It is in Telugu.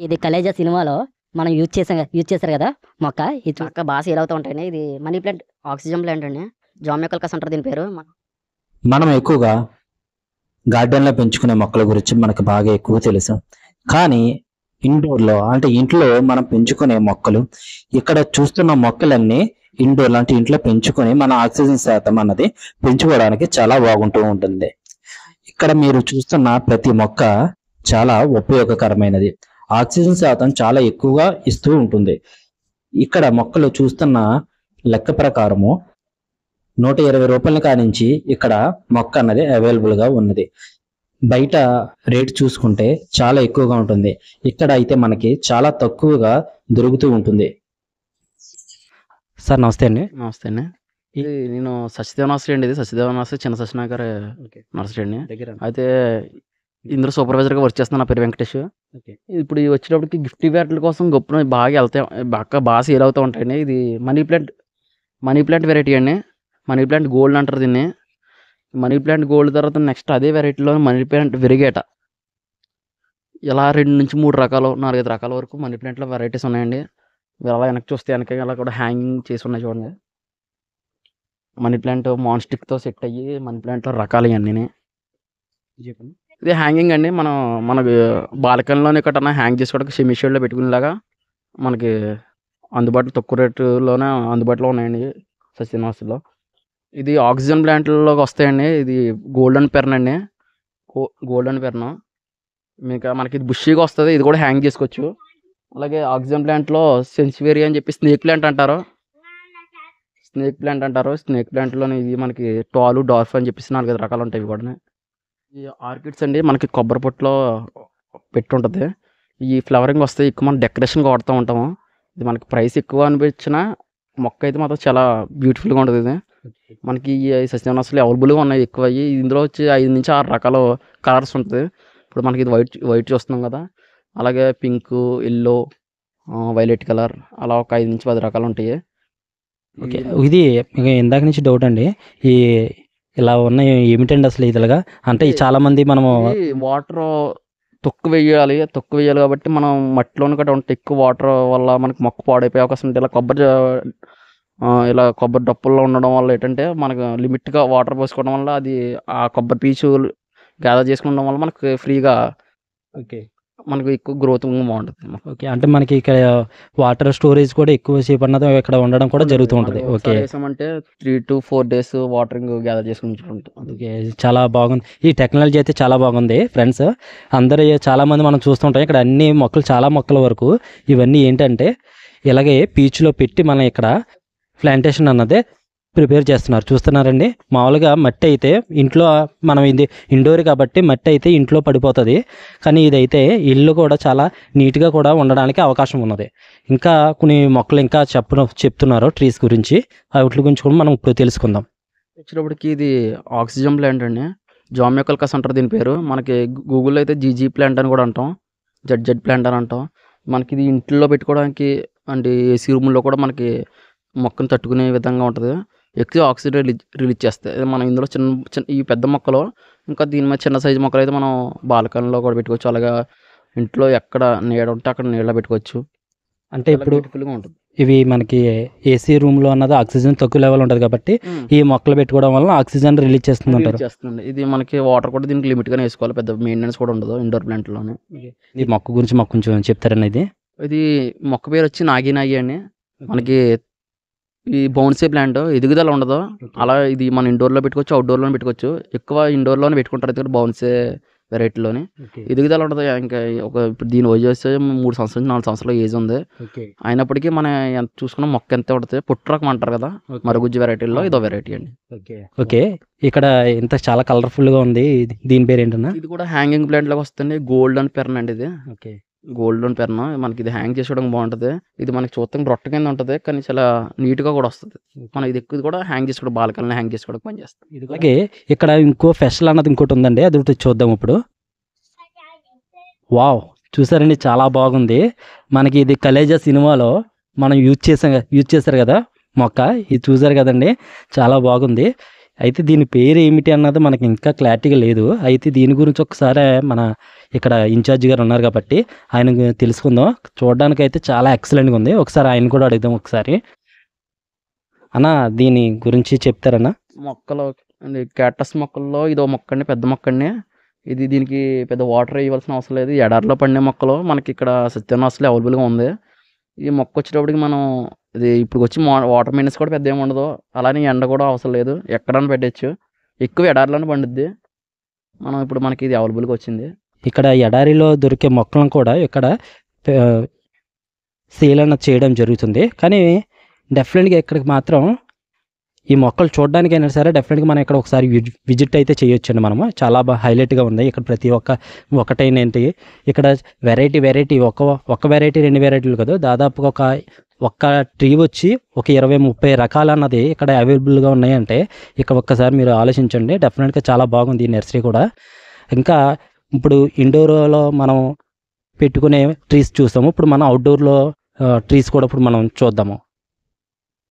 ఇది కలేజా సినిమాలో మనం యూజ్ చేశారు కదా మొక్క. ఇది మొక్క బాగా సేల్ అవుతూ ఉంటాయండి. ఇది మనీ ప్లాంట్, ఆక్సిజన్ ప్లాంట్ అండి. జామ్యకల్కస్ అంటారు దీని పేరు. మనం ఎక్కువగా గార్డెన్లో పెంచుకునే మొక్కల గురించి మనకు బాగా ఎక్కువ తెలుసు. కానీ ఇండోర్లో అంటే ఇంట్లో మనం పెంచుకునే మొక్కలు, ఇక్కడ చూస్తున్న మొక్కలన్నీ ఇండోర్ అంటే ఇంట్లో పెంచుకొని మన ఆక్సిజన్ శాతం అన్నది పెంచుకోవడానికి చాలా బాగుంటూ ఉంటుంది. ఇక్కడ మీరు చూస్తున్న ప్రతి మొక్క చాలా ఉపయోగకరమైనది. ఆక్సిజన్ శాతం చాలా ఎక్కువగా ఇస్తూ ఉంటుంది. ఇక్కడ మొక్కలు చూస్తున్న లెక్క ప్రకారము 120 రూపాయల కానించి ఇక్కడ మొక్క అన్నది అవైలబుల్ గా ఉన్నది. బయట రేట్ చూసుకుంటే చాలా ఎక్కువగా ఉంటుంది. ఇక్కడ అయితే మనకి చాలా తక్కువగా దొరుకుతూ ఉంటుంది. సార్ నమస్తే అండి. నమస్తే అండి. ఇది నేను సత్యదేవ నర్సరీ అండి. ఇది సత్యదేవ నర్సరీ, చిన్న సత్యనాగర్ నర్సరీ అండి. అయితే ఇందులో సూపర్వైజర్గా వర్క్ చేస్తున్నాను. నా పేరు వెంకటేష్. ఇప్పుడు ఈ వచ్చేటప్పటికి గిఫ్ట్ ఇవేంట్ల కోసం గొప్ప బాగా వెళ్తాయి, బాగా సేల్ అవుతూ ఉంటాయండి. ఇది మనీ ప్లాంట్ వెరైటీ అండి. మనీ ప్లాంట్ గోల్డ్ అంటారు దీన్ని. మనీ ప్లాంట్ గోల్డ్ తర్వాత నెక్స్ట్ అదే వెరైటీలో మనీ ప్లాంట్ వెరిగేట. ఇలా 2 నుంచి 3 రకాలు, 4-5 రకాల వరకు మనీ ప్లాంట్లో వెరైటీస్ ఉన్నాయండి. మీరు అలా వెనక్కి చూస్తే వెనక అలా కూడా హ్యాంగింగ్ చేసి ఉన్నాయి చూడండి. మనీ ప్లాంట్ మాన్స్టిక్తో సెట్ అయ్యి మనీ ప్లాంట్లో రకాలు ఇవన్నీ. ఇది హ్యాంగింగ్ అండి. మనకి బాల్కనీలోనే ఎక్కడన్నా హ్యాంగ్ చేసుకోవడానికి సెమీ షేడ్లో పెట్టుకునేలాగా మనకి అందుబాటులో తక్కువ రేటులోనే అందుబాటులో ఉన్నాయండి సత్యనారాయణలో. ఇది ఆక్సిజన్ ప్లాంట్లోకి వస్తాయండి. ఇది గోల్డెన్ పెర్న్ అండి. గోల్డెన్ పెర్న్ మీకు మనకి ఇది బుషీగా వస్తుంది. ఇది కూడా హ్యాంగ్ చేసుకోవచ్చు. అలాగే ఆక్సిజన్ ప్లాంట్లో సెన్సివేరియా అని చెప్పి స్నేక్ ప్లాంట్ అంటారు. స్నేక్ ప్లాంట్లోని ఇది మనకి టాలు, డార్ఫ్ అని చెప్పేసి 4-5 రకాలు ఉంటాయి. ఇవి కూడా ఈ ఆర్కిడ్స్ అండి మనకి కొబ్బరి పొట్టులో పెట్టి ఉంటుంది. ఈ ఫ్లవరింగ్ వస్తే ఎక్కువ మనం డెకరేషన్గా వాడుతూ ఉంటాము. ఇది మనకి ప్రైస్ ఎక్కువ అనిపించిన మొక్క అయితే మాత్రం చాలా బ్యూటిఫుల్గా ఉంటుంది. ఇది మనకి ఈ సస్యనర్సరీలో అవైలబుల్గా ఉన్నాయి ఎక్కువ. ఇందులో వచ్చి 5 నుంచి 6 రకాల కలర్స్ ఉంటుంది. ఇప్పుడు మనకి ఇది వైట్ చూస్తున్నాం కదా, అలాగే పింక్, ఎల్లో, వైలెట్ కలర్ అలా ఒక 5 నుంచి 10 రకాలు ఉంటాయి. ఓకే, ఇది ఇందాక నుంచి డౌట్ అండి. ఈ ఇలా ఉన్నాయి ఏమిటండి అసలు ఇదిలాగా? అంటే చాలా మంది మనము వాటర్ తొక్కు వేయాలి కాబట్టి మనం మట్టిలోని కూడా ఉంటే ఎక్కువ వాటర్ వల్ల మనకి మొక్క పాడైపోయే అవకాశం ఉంటుంది. ఇలా కొబ్బరి డప్పుల్లో ఉండడం వల్ల ఏంటంటే మనకు లిమిట్గా వాటర్ పోసుకోవడం వల్ల అది ఆ కొబ్బరి పీచు గ్యాదర్ చేసుకోవడం వల్ల మనకు ఫ్రీగా మనకు ఎక్కువ గ్రోత్ బాగుంటుంది. ఓకే, అంటే మనకి ఇక్కడ వాటర్ స్టోరేజ్ కూడా ఎక్కువ సేపు అన్నది ఇక్కడ ఉండడం కూడా జరుగుతూ ఉంటుంది. ఓకే, అంటే 3 to 4 days వాటరింగ్ గ్యాదర్ చేసుకుని ఉంటుంది. ఓకే, చాలా బాగుంది. ఈ టెక్నాలజీ అయితే చాలా బాగుంది ఫ్రెండ్స్. అందరూ చాలా మంది మనం చూస్తుంటాం ఇక్కడ అన్ని మొక్కలు, చాలా మొక్కల వరకు ఇవన్నీ ఏంటంటే ఇలాగే పీచులో పెట్టి మనం ఇక్కడ ప్లాంటేషన్ అన్నదే ప్రిపేర్ చేస్తున్నారు. చూస్తున్నారండి, మామూలుగా మట్టి అయితే ఇంట్లో మనం ఇది ఇండోర్ కాబట్టి మట్టి అయితే ఇంట్లో పడిపోతుంది. కానీ ఇదైతే ఇల్లు కూడా చాలా నీట్గా కూడా ఉండడానికి అవకాశం ఉన్నది. ఇంకా కొన్ని మొక్కలు ఇంకా చెప్తున్నారు ట్రీస్ గురించి. వాటి గురించి కూడా మనం ఇప్పుడు తెలుసుకుందాం. వచ్చేటప్పటికి ఇది ఆక్సిజన్ ప్లాంట్ అండి. జామ్యకల్కస్ అంటారు దీని పేరు. మనకి గూగుల్లో అయితే జీజీ ప్లాంట్ అని కూడా అంటాం, జెడ్ ప్లాంట్ అని అంటాం. మనకి ఇది ఇంట్లో పెట్టుకోవడానికి అంటే ఏసీ రూమ్లో కూడా మనకి మొక్కను తట్టుకునే విధంగా ఉంటుంది. ఎక్కువ ఆక్సిజన్ రిలీజ్ చేస్తాయి. మనం ఇందులో చిన్న ఈ పెద్ద మొక్కలు, ఇంకా దీని మీద చిన్న సైజు మొక్కలు అయితే మనం బాల్కనీలో కూడా పెట్టుకోవచ్చు. అలాగే ఇంట్లో ఎక్కడ నీడ ఉంటే అక్కడ నీళ్ళ పెట్టుకోవచ్చు. అంటే ఇప్పుడు బ్యూటిఫుల్గా ఉంటుంది. ఇవి మనకి ఏసీ రూమ్లో అన్నది ఆక్సిజన్ తక్కువ లెవెల్ ఉంటుంది కాబట్టి ఈ మొక్కలు పెట్టుకోవడం వల్ల ఆక్సిజన్ రిలీజ్ చేస్తుంది అంటారు. ఇది మనకి వాటర్ కూడా దీనికి లిమిట్గానే వేసుకోవాలి. పెద్ద మెయింటెనెన్స్ కూడా ఉండదు ఇండోర్ ప్లాంట్లోనే. ఈ మొక్క గురించి మాకు కొంచెం చెప్తారండి. ఇది మొక్క పేరు వచ్చి నాగి అండి. మనకి ఈ బౌన్సీ ప్లాంట్ ఎదుగుదల ఉండదు. అలా ఇది మనం ఇండోర్లో పెట్టుకోవచ్చు, అవుట్డోర్లో పెట్టుకోవచ్చు. ఎక్కువ ఇండోర్లోనే పెట్టుకుంటారు ఎందుకంటే బౌన్సీ వెరైటీలోని. ఎదుగుదల ఉండదు. ఇంకా ఇప్పుడు దీని వయసు వస్తే 3 సంవత్సరాల నుంచి 4 సంవత్సరాల ఏజ్ ఉంది. అయినప్పటికీ మనం ఎంత చూసుకున్న మొక్క ఎంత ఉంటుంది. పుట్టరకం అంటారు కదా, మరుగుజ్జు వెరైటీల్లో ఇదో వెరైటీ అండి. ఓకే, ఇక్కడ ఇంత చాలా కలర్ఫుల్గా ఉంది. దీని పేరు ఏంటన్నా? ఇది కూడా హ్యాంగింగ్ ప్లాంట్ లాగా వస్తుంది. గోల్డెన్ పెర్న్ అండి ఇది. ఓకే, గోల్డెన్ పెర్న్ మనకి ఇది హ్యాంగ్ చేసుకోవడానికి బాగుంటుంది. ఇది మనకి చూస్తాం రొట్ట కింద ఉంటుంది కానీ చాలా నీట్గా కూడా వస్తుంది. మనం ఇది ఎక్కువ కూడా హ్యాంగ్ చేసుకోవడం, బాల్కనీలో హ్యాంగ్ చేసుకోవడానికి పని చేస్తాం. అలాగే ఇక్కడ ఇంకో స్పెషల్ అన్నది ఇంకోటి ఉందండి, అది చూద్దాం ఇప్పుడు. వావ్, చూసారండి చాలా బాగుంది. మనకి ఇది కలేజా సినిమాలో మనం యూజ్ చేశారు కదా మొక్క, ఇది చూసారు కదండి, చాలా బాగుంది. అయితే దీని పేరు ఏమిటి అన్నది మనకి ఇంకా క్లారిటీగా లేదు. అయితే దీని గురించి ఒకసారి మన ఇక్కడ ఇన్ఛార్జ్ గారు ఉన్నారు కాబట్టి ఆయన తెలుసుకుందాం. చూడడానికి అయితే చాలా ఎక్సలెంట్గా ఉంది. ఒకసారి ఆయన కూడా అడుగుదాం. ఒకసారి అన్న దీని గురించి చెప్తారన్నా? మొక్కలు అండి, క్యాక్టస్ మొక్కల్లో ఇదో మొక్క అండి, పెద్ద మొక్క అండి. ఇది దీనికి పెద్ద వాటర్ వేయవలసిన అవసరం లేదు. ఈ ఎడారిలో పండే మొక్కలు మనకి ఇక్కడ సత్యవనాస్లో అవైలబుల్గా ఉంది. ఈ మొక్క వచ్చేటప్పటికి మనం ఇది ఇప్పుడు వచ్చి వాటర్ మెయింటెన్స్ కూడా పెద్ద ఏమి ఉండదు. అలానే ఎండ కూడా అవసరం లేదు, ఎక్కడైనా పెట్టచ్చు. ఎక్కువ ఎడారిలోనే పండుద్ది. ఇప్పుడు మనకి ఇది అవైలబుల్గా వచ్చింది. ఇక్కడ ఎడారిలో దొరికే మొక్కలను కూడా ఇక్కడ సేల్ అన్నది చేయడం జరుగుతుంది. కానీ డెఫినెట్గా ఇక్కడికి మాత్రం ఈ మొక్కలు చూడడానికైనా సరే డెఫినెట్గా మనం ఇక్కడ ఒకసారి విజిట్ అయితే చేయొచ్చండి. మనము చాలా బాగా హైలైట్గా ఉంది. ఇక్కడ ప్రతి ఒకటైనేంటి ఇక్కడ వెరైటీ ఒక వెరైటీ 2 వెరైటీలు కాదు, దాదాపుగా ఒక్క ట్రీ వచ్చి ఒక 20-30 రకాలు అన్నది ఇక్కడ అవైలబుల్గా ఉన్నాయంటే ఇక్కడ ఒక్కసారి మీరు ఆలోచించండి. డెఫినెట్గా చాలా బాగుంది ఈ నర్సరీ కూడా. ఇంకా ఇప్పుడు ఇండోర్లో మనం పెట్టుకునే ట్రీస్ చూస్తాము, ఇప్పుడు మనం అవుట్డోర్లో ట్రీస్ కూడా ఇప్పుడు మనం చూద్దాము.